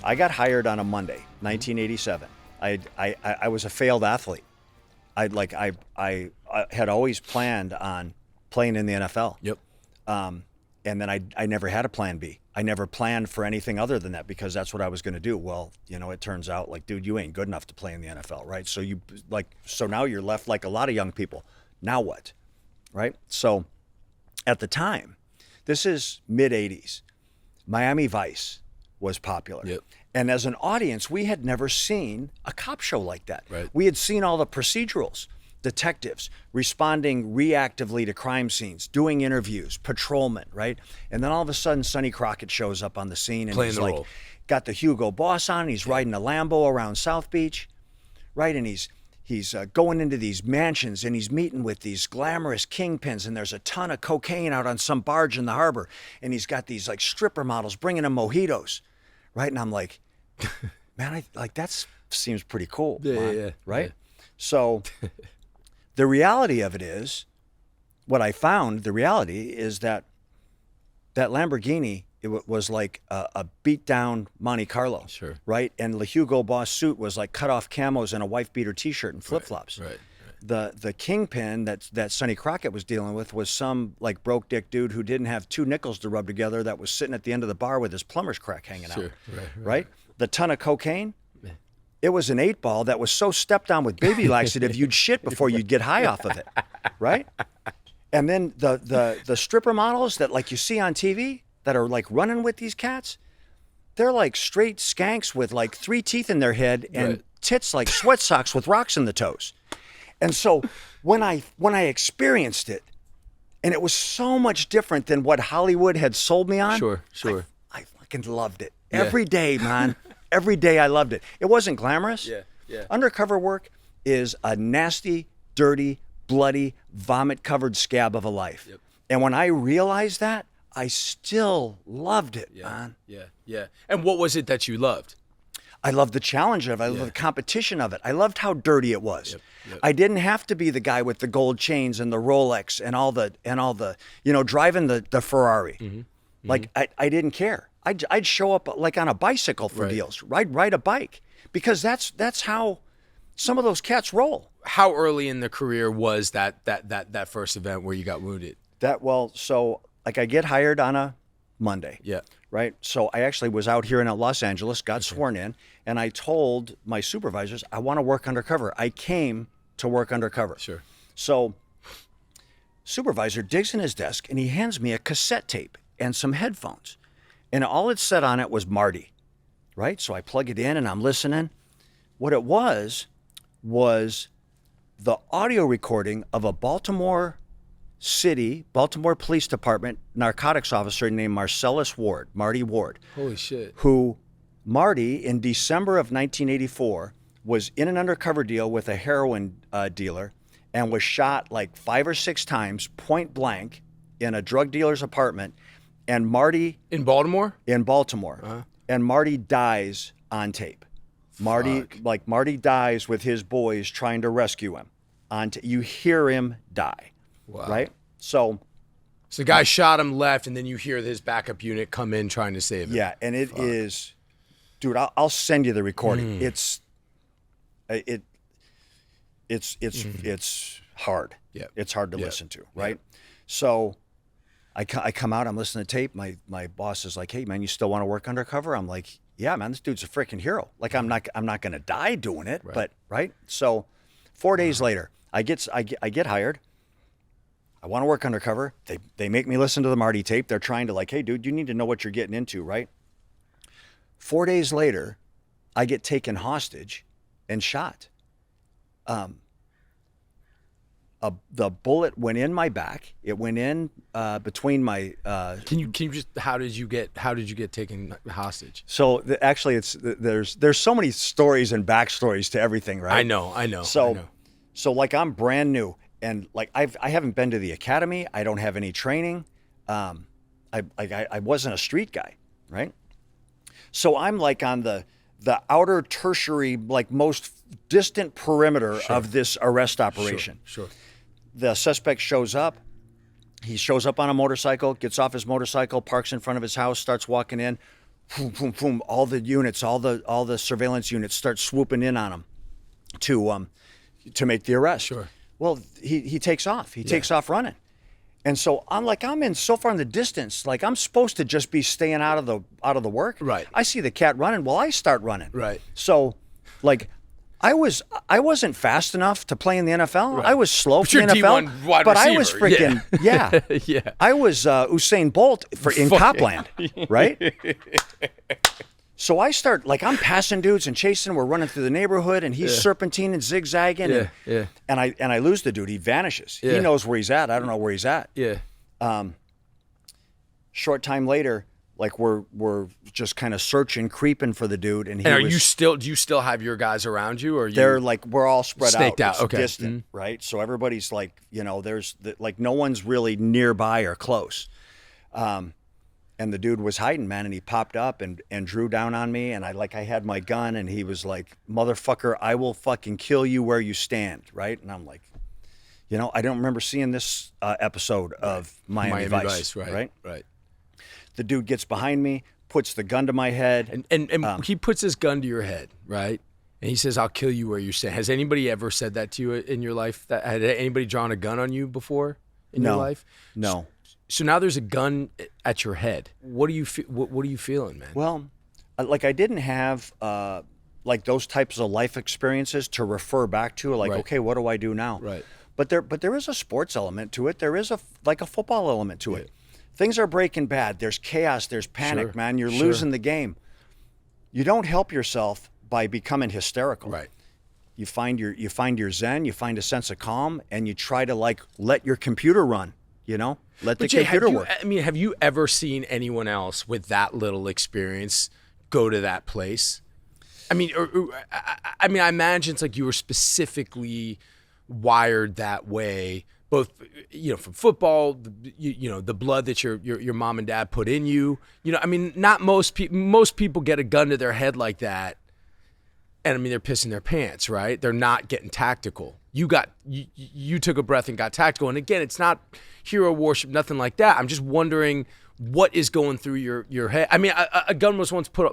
I got hired on a Monday, 1987. I was a failed athlete. I had always planned on playing in the NFL. Yep. And then I never had a plan B. I never planned for anything other than that because that's what I was going to do. Well, it turns out like, dude, you ain't good enough to play in the NFL, right? So now you're left like a lot of young people. Now what? Right? So at the time, this is mid 80s, Miami Vice was popular. Yep. And as an audience, we had never seen a cop show like that. Right. We had seen all the procedurals, detectives responding reactively to crime scenes, doing interviews, patrolmen, right? And then all of a sudden, Sonny Crockett shows up on the scene and Playing he's the like, role. got the Hugo Boss on, and he's riding a Lambo around South Beach, right? And he's going into these mansions and he's meeting with these glamorous kingpins, and there's a ton of cocaine out on some barge in the harbor, and he's got these like stripper models bringing him mojitos, right? And I'm like, man, that seems pretty cool, Yeah. right? Yeah. So the reality of it is, what I found, the reality is that Lamborghini, it was like a beat down Monte Carlo, Sure. right? And the Hugo Boss suit was like cut off camos and a wife beater T-shirt and flip flops. Right. The kingpin that Sonny Crockett was dealing with was some like broke dick dude who didn't have two nickels to rub together, that was sitting at the end of the bar with his plumber's crack hanging out. Right? The ton of cocaine. It was an 8-ball that was so stepped on with baby laxative you'd shit before you'd get high off of it, right? And then the stripper models that like you see on TV that are like running with these cats, they're like straight skanks with like 3 teeth in their head and tits like sweat socks with rocks in the toes. And so when I experienced it, and it was so much different than what Hollywood had sold me on. Sure. I fucking loved it. Every day, man. Every day I loved it. It wasn't glamorous. Yeah. Undercover work is a nasty, dirty, bloody, vomit-covered scab of a life. Yep. And when I realized that, I still loved it, man. Yeah. And what was it that you loved? I loved the challenge of it. I loved the competition of it. I loved how dirty it was. Yep. I didn't have to be the guy with the gold chains and the Rolex and all the driving the Ferrari. Mm-hmm. Like I didn't care. I'd show up like on a bicycle for deals. Ride a bike, because that's how some of those cats roll. How early in the career was that first event where you got wounded? So I get hired on a Monday. Yeah. Right. So I actually was out here in Los Angeles, got sworn in, and I told my supervisors, I want to work undercover. I came to work undercover. Sure. So supervisor digs in his desk and he hands me a cassette tape and some headphones. And all it said on it was Marty. Right. So I plug it in and I'm listening. What it was the audio recording of a Baltimore Police Department narcotics officer named Marty Ward. Holy shit. Who, Marty, in December of 1984, was in an undercover deal with a heroin dealer and was shot like 5 or 6 times, point blank, in a drug dealer's apartment. And Marty... In Baltimore? In Baltimore. Uh-huh. And Marty dies on tape. Marty dies with his boys trying to rescue him. You hear him die. Wow. Right? So the guy shot him, left, and then you hear his backup unit come in trying to save him. Yeah, and it is, dude, I'll send you the recording. It's hard. Yeah. It's hard to listen to, right? Yeah. So I come out, I'm listening to tape. My boss is like, "Hey man, you still want to work undercover?" I'm like, "Yeah, man, this dude's a freaking hero. Like I'm not going to die doing it, but right?" So 4 days later, I get hired. I want to work undercover. They make me listen to the Marty tape. They're trying to like, "Hey dude, you need to know what you're getting into, right?" 4 days later, I get taken hostage and shot. The bullet went in my back. It went in between my. Can you just how did you get taken hostage? So actually, there's so many stories and backstories to everything, right? I know. So like I'm brand new, and like I haven't been to the academy. I don't have any training. I wasn't a street guy, right? So I'm like on the outer tertiary, like most distant perimeter of this arrest operation. Sure. The suspect shows up. He shows up on a motorcycle, gets off his motorcycle, parks in front of his house, starts walking in. boom, boom, boom, all the units, all the surveillance units start swooping in on him to make the arrest. Sure. Well, he takes off. He takes off running. And so I'm in so far in the distance, like I'm supposed to just be staying out of the work. Right. I see the cat running. Well, I start running. Right. So, like, I wasn't fast enough to play in the NFL. Right. I was slow for the NFL. D1 wide but receiver. I was freaking yeah. I was Usain Bolt in Copland, right? So I start, like, I'm passing dudes and chasing. We're running through the neighborhood, and he's serpentining and zigzagging. And I lose the dude. He vanishes. He knows where he's at. I don't know where he's at. Yeah. Short time later, like, we're just kind of searching, creeping for the dude. And do you still have your guys around you, or they're like, we're all spread snaked out? It's okay. distant, right? So everybody's like, there's like no one's really nearby or close. And the dude was hiding, man, and he popped up and drew down on me, and I had my gun, and he was like, "Motherfucker, I will fucking kill you where you stand," right? And I'm like, I don't remember seeing this episode of Miami Vice, right? Right. The dude gets behind me, puts the gun to my head, and he puts his gun to your head, right? And he says, "I'll kill you where you stand." Has anybody ever said that to you in your life? Had anybody drawn a gun on you before in your life? No. So now there's a gun at your head. What are you feeling, man? Well, like, I didn't have like those types of life experiences to refer back to. Like, okay, what do I do now? Right. But there is a sports element to it. There is a football element to it. Things are breaking bad. There's chaos. There's panic, man. You're losing the game. You don't help yourself by becoming hysterical. Right. You find your zen. You find a sense of calm, and you try to, like, let your computer run. Let the computer work. I mean, have you ever seen anyone else with that little experience go to that place? I mean, I imagine it's like you were specifically wired that way, both, from football, the blood that your mom and dad put in you. I mean, not most people get a gun to their head like that, and I mean, they're pissing their pants, right? They're not getting tactical. You took a breath and got tactical. And again, it's not hero worship, nothing like that. I'm just wondering what is going through your head. I mean, a gun was once put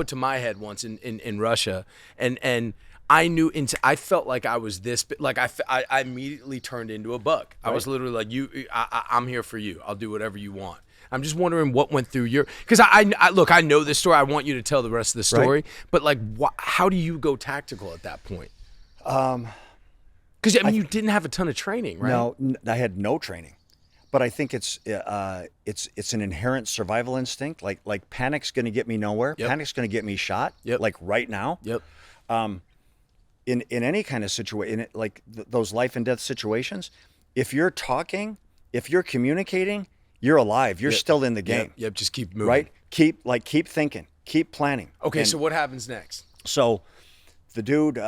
to my head once in Russia, and I knew I felt like I was this, like I immediately turned into a bug. Right. I was literally like, I'm here for you. I'll do whatever you want. I'm just wondering what went through because I know this story. I want you to tell the rest of the story, but like, how do you go tactical at that point? Because you didn't have a ton of training, right? No, I had no training, but I think it's an inherent survival instinct. Like panic's going to get me nowhere. Yep. Panic's going to get me shot. Yep. Like right now. Yep. In any kind of situation, like those life and death situations, if you're talking, if you're communicating, you're alive. You're still in the game. Yep. Just keep moving. Right. Keep thinking. Keep planning. Okay. So what happens next? So, the dude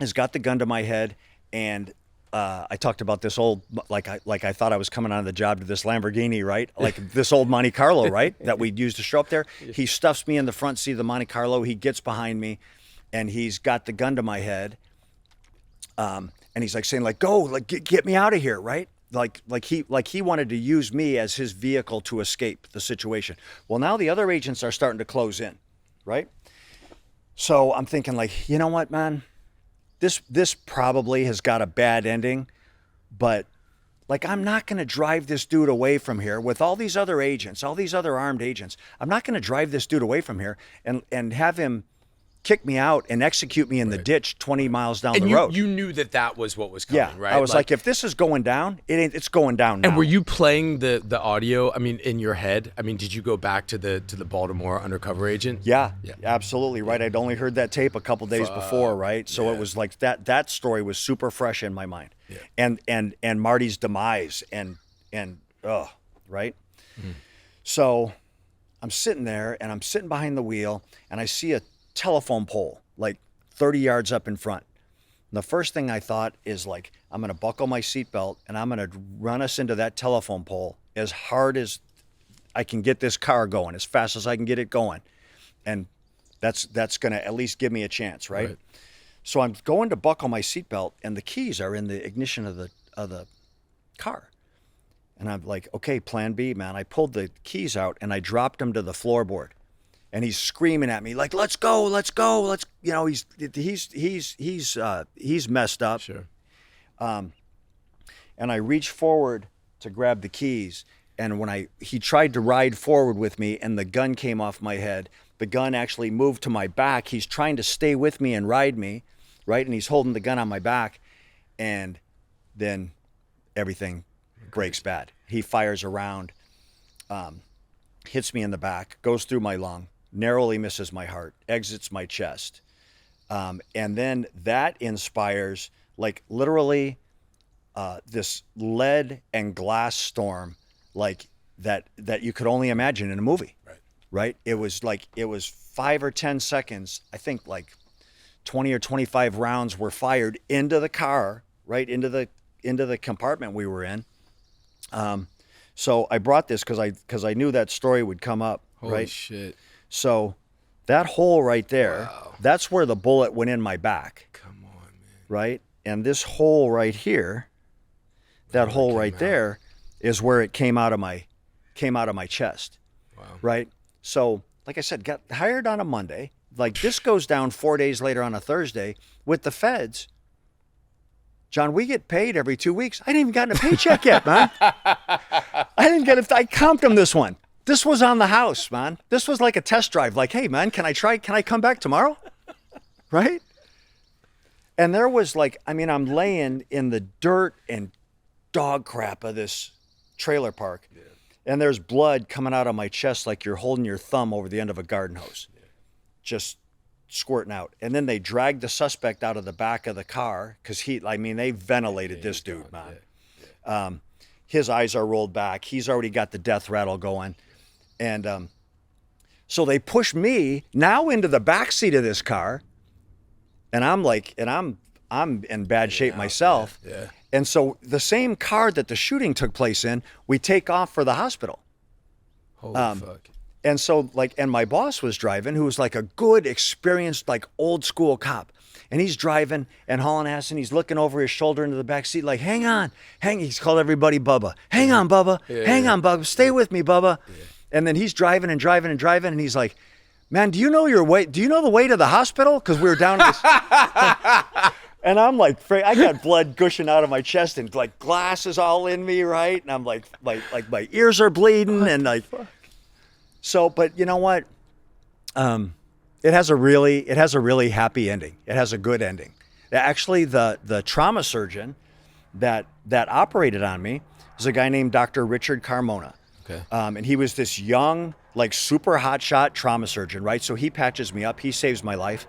has got the gun to my head, and I talked about this old, like I thought I was coming on the job to this Lamborghini, right? Like this old Monte Carlo, right? That we used to show up there. He stuffs me in the front seat of the Monte Carlo. He gets behind me, and he's got the gun to my head. And he's like saying, like, go, like, get me out of here, right? Like he wanted to use me as his vehicle to escape the situation. Well, now the other agents are starting to close in, right? So I'm thinking, like, you know what, man? This probably has got a bad ending, but, like, I'm not going to drive this dude away from here with all these other agents, all these other armed agents. I'm not going to drive this dude away from here and have him kick me out and execute me in the ditch 20 miles down the road. You knew that was what was coming, right? I was like, if this is going down, it's going down now. And were you playing the audio, I mean, in your head? I mean, did you go back to the Baltimore undercover agent? Yeah, absolutely, right? I'd only heard that tape a couple days before, right? So it was like that story was super fresh in my mind. Yeah. And Marty's demise and right? Mm. So I'm sitting there, and I'm sitting behind the wheel, and I see a telephone pole like 30 yards up in front. And the first thing I thought is, like, I'm going to buckle my seatbelt, and I'm going to run us into that telephone pole as hard as I can get this car going, as fast as I can get it going. And that's going to at least give me a chance, right? So I'm going to buckle my seatbelt, and the keys are in the ignition of the car. And I'm like, okay, plan B, man. I pulled the keys out and I dropped them to the floorboard. And he's screaming at me like, let's go, let's go, let's, you know, he's messed up. Sure. And I reached forward to grab the keys. And when he tried to ride forward with me and the gun came off my head, the gun actually moved to my back. He's trying to stay with me and ride me, right? And he's holding the gun on my back. And then everything breaks bad. He fires around, hits me in the back, goes through my lung, narrowly misses my heart, exits my chest. And then that inspires like literally this lead and glass storm like that you could only imagine in a movie. Right? It was 5 or 10 seconds. I think like 20 or 25 rounds were fired into the car, right into the compartment we were in. So I brought this because I knew that story would come up. Holy right? shit. So that hole right there, Wow. that's where the bullet went in my back. Come on, man. Right? And this hole right here, that hole right there is where it came out of my chest. Wow. Right? So, like I said, got hired on a Monday. Like this goes down 4 days later on a Thursday with the feds. John, we get paid every 2 weeks. I didn't even gotten a paycheck yet, man. I comped him this one. This was on the house, man. This was like a test drive. Like, hey, man, can I come back tomorrow? Right? And there was like, I mean, I'm laying in the dirt and dog crap of this trailer park. Yeah. And there's blood coming out of my chest like you're holding your thumb over the end of a garden hose. Yeah. Just squirting out. And then they dragged the suspect out of the back of the car because they ventilated this dude, man. Yeah. His eyes are rolled back. He's already got the death rattle going. And so they push me now into the back seat of this car. And I'm in bad shape myself. Yeah. And so the same car that the shooting took place in, we take off for the hospital. Holy fuck. And so and my boss was driving, who was like a good, experienced, like old school cop. And he's driving and hauling ass and he's looking over his shoulder into the back seat like, hang on, he's called everybody Bubba. Hang on, Bubba. Hang on, Bubba. Stay with me, Bubba. Yeah. And then he's driving and driving and driving. And he's like, man, do you know the way to the hospital? Because we were down this. And I'm like, I got blood gushing out of my chest and like glasses all in me, right? And I'm like my ears are bleeding and like. So, but you know what? It has a really happy ending. It has a good ending. Actually, the trauma surgeon that operated on me is a guy named Dr. Richard Carmona. Okay. And he was this young, like super hotshot trauma surgeon, right? So he patches me up. He saves my life.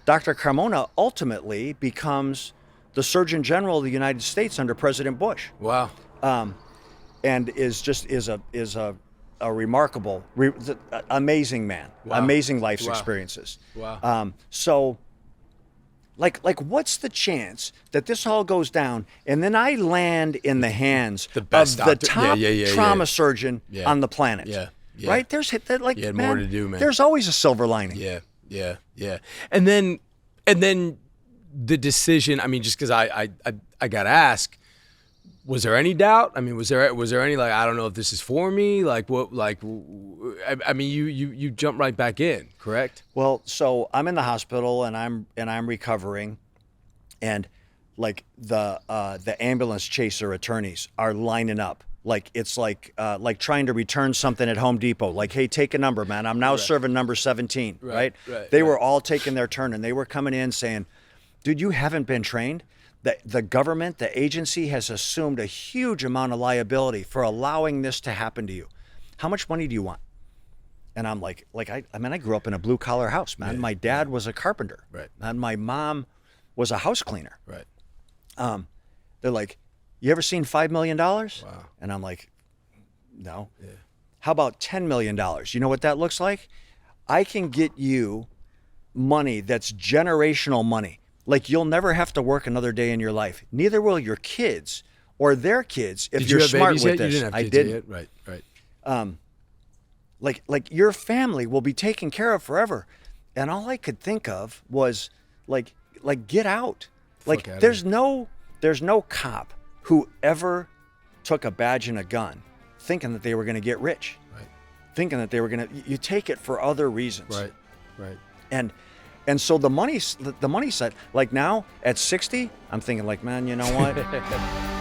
Dr. Carmona ultimately becomes the Surgeon General of the United States under President Bush. Wow. And is a remarkable, amazing man. Wow. Amazing life experiences. Wow. So, like, what's the chance that this all goes down and then I land in the hands of the top trauma surgeon on the planet? Yeah. Right? There's like, you had man, more to do, man. There's always a silver lining. Yeah. And then the decision, I mean, just because I got to ask, was there any doubt? I mean, was there any like, I don't know if this is for me? Like what? Like, I mean, you jump right back in, correct? Well, so I'm in the hospital and I'm recovering, and like the ambulance chaser attorneys are lining up. Like it's like trying to return something at Home Depot. Like, hey, take a number, man. I'm now serving number 17. Right. They were all taking their turn, and they were coming in saying, "Dude, you haven't been trained. The government, the agency has assumed a huge amount of liability for allowing this to happen to you. How much money do you want?" And I'm like I grew up in a blue collar house, man. My dad was a carpenter, right, and my mom was a house cleaner, right. They're like, "You ever seen $5 million?" Wow. And I'm like, "No." Yeah. How about $10 million? You know what that looks like? I can get you money that's generational money. Like you'll never have to work another day in your life. Neither will your kids or their kids if you're smart with this. You didn't have kids I didn't. Yet? Right. Like your family will be taken care of forever. And all I could think of was like get out. Like there's no cop who ever took a badge and a gun thinking that they were going to get rich, Right. thinking that they were going to, you take it for other reasons. Right. And so the money side, like now at 60, I'm thinking like, man, you know what?